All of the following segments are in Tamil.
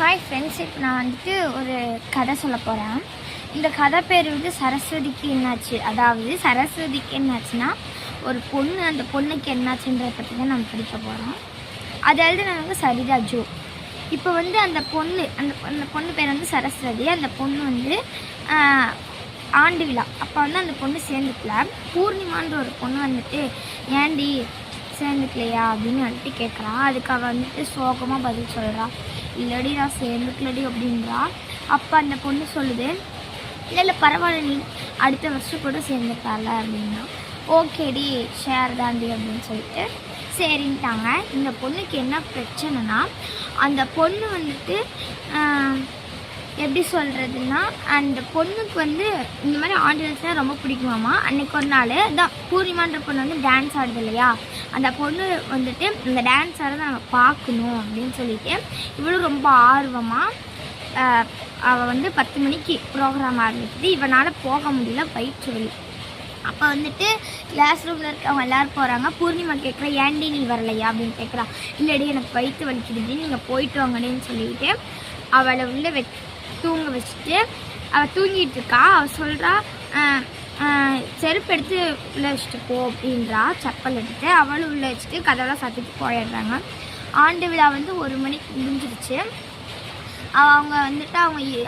ஹாய் ஃப்ரெண்ட்ஸ், இப்போ நான் வந்துட்டு ஒரு கதை சொல்ல போகிறேன். இந்த கதை பேர் வந்து சரஸ்வதிக்கு என்னாச்சு. அதாவது சரஸ்வதிக்கு என்னாச்சுன்னா ஒரு பொண்ணு, அந்த பொண்ணுக்கு என்னாச்சுன்றதை பற்றி தான் நம்ம படிக்க போகிறோம். அது எழுதுனவங்க சரிதா ஜோ. இப்போ வந்து அந்த பொண்ணு பேர் வந்து சரஸ்வதி. அந்த பொண்ணு வந்து ஆண்டு விழா அப்போ வந்து அந்த பொண்ணு சேர்ந்துக்கல. பூர்ணிமான்ற ஒரு பொண்ணு வந்துட்டு ஏண்டி சேர்ந்துக்கலையா அப்படின்னு வந்துட்டு கேட்குறா. அதுக்கு அவள் வந்துட்டு சோகமாக பதில் சொல்கிறா, இல்லடி நான் சேர்ந்துக்கலடி அப்படின்றா. அப்போ அந்த பொண்ணு சொல்லுது, இல்லை பரவாயில்ல, நீ அடுத்த வருஷம் கூட சேர்ந்துட்டால அப்படின்னா. ஓகேடி ஷேர் தாண்டி அப்படின்னு சொல்லிட்டு சரின்ட்டாங்க. இந்த பொண்ணுக்கு என்ன பிரச்சனைனா, அந்த பொண்ணு வந்துட்டு எப்படி சொல்கிறதுன்னா, அந்த பொண்ணுக்கு வந்து இந்த மாதிரி ஆண்டியன்ஸ்னால் ரொம்ப பிடிக்குமாம்மா. அன்றைக்கி ஒரு நாள் தான் பூர்ணிமான்ற பொண்ணு வந்து டான்ஸ் ஆடுது இல்லையா, அந்த பொண்ணு வந்துட்டு இந்த டான்ஸ் ஆடுறதை நம்ம பார்க்கணும் அப்படின்னு சொல்லிட்டு இவளும் ரொம்ப ஆர்வமாக அவள் வந்து 10 மணிக்கு ப்ரோக்ராம் ஆரம்பிக்குது. இவனால் போக முடியல, வயிற்று வலி. அப்போ வந்துட்டு கிளாஸ் ரூமில் இருக்கவங்க எல்லோரும் போகிறாங்க. பூர்ணிமா கேட்குறா, ஏண்டி நீ வரலையா அப்படின்னு கேட்குறா. இல்லடி எனக்கு வயிற்று வலிக்குதுடி, நீங்கள் போயிட்டு வாங்கன்னு சொல்லிட்டு அவளை உள்ளே தூங்க வச்சுட்டு அவள் தூங்கிட்டு இருக்கா. அவள் சொல்கிறா, செருப்பு எடுத்து உள்ளே வச்சுட்டு போ அப்படின்றா. செப்பல் எடுத்து அவளும் உள்ளே வச்சுட்டு கதவெல்லாம் சாத்திட்டு போயிடுறாங்க. ஆண்டு விழா வந்து 1 மணிக்கு முடிஞ்சிருச்சு. அவங்க வந்துட்டு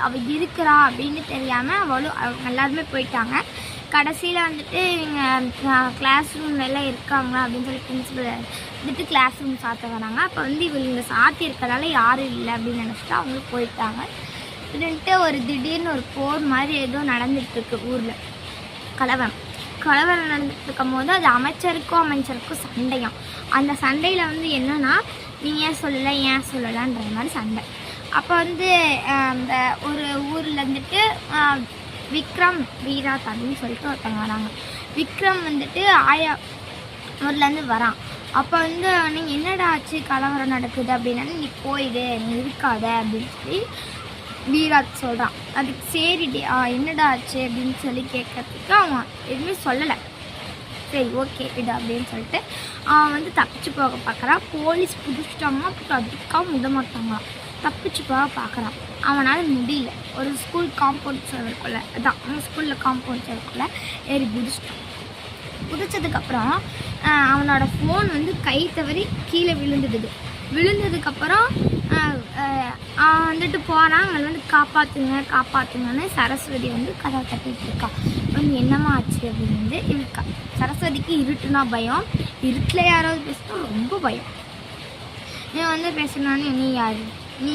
அவள் இருக்கிறா அப்படின்னு தெரியாமல் அவங்க எல்லாருமே போயிட்டாங்க. கடைசியில் வந்துட்டு இவங்க கிளாஸ் ரூம்லலாம் இருக்காங்க அப்படின்னு சொல்லி பிரின்சிபல் வந்துட்டு கிளாஸ் ரூம் சாத்த வராங்க. அப்போ வந்து இவங்க சாத்தி இருக்கிறதால யாரும் இல்லை அப்படின்னு நினச்சிட்டு அவங்களும் போயிட்டாங்க. இதுன்ட்டு ஒரு திடீர்னு ஒரு போர் மாதிரி ஏதோ நடந்துகிட்ருக்கு ஊரில். கலவரம் நடந்துட்டு இருக்கும் போது அது அமைச்சருக்கும் சண்டையாம். அந்த சண்டையில் வந்து என்னென்னா, நீ ஏன் சொல்லலைன்ற மாதிரி சண்டை. அப்போ வந்து அந்த ஒரு ஊரில் வந்துட்டு விக்ரம் வீராத் அப்படின்னு சொல்லிட்டு ஒருத்தவங்க வராங்க. விக்ரம் வந்துட்டு ஊர்லேருந்து வரான். அப்போ வந்து நீங்கள் என்னடா ஆச்சு, கலவரம் நடக்குது அப்படின்னா, நீ போயிடு, நீ இருக்காத அப்படின்னு சொல்லி வீராத் சொல்கிறான். அதுக்கு சரிடி என்னடா ஆச்சு அப்படின்னு சொல்லி கேட்கறதுக்கு அவன் எதுவுமே சொல்லலை. சரி ஓகே விடு அப்படின்னு சொல்லிட்டு அவன் வந்து தப்பிச்சு போக பார்க்குறான். போலீஸ் பிடிச்சிட்டாங்கன்னா அப்படி அதுக்காக விட மாட்டாங்களாம். தப்பிச்சு போக பார்க்குறான். அவனால் முடியல. ஒரு ஸ்கூல் காம்பவுண்ட் செவருக்குள்ளே அதான் அவங்க ஸ்கூலில் காம்பவுண்ட் செவருக்குள்ளே ஏறி குதிச்சதுக்கப்புறம் அவனோட ஃபோன் வந்து கை தவறி கீழே விழுந்ததுக்கப்புறம் அவன் வந்துட்டு போகிறான். அவன் வந்து காப்பாற்றுங்கன்னு சரஸ்வதி வந்து கதவை தட்டிகிட்டு இருக்கா. வந்து என்னம்மா ஆச்சு அப்படின்னு வந்து இருக்கா. சரஸ்வதிக்கு இருட்டுனா பயம். இருட்டில் யாராவது பேசினா ரொம்ப பயம். நீ வந்து பேசினான்னு நீ யார், நீ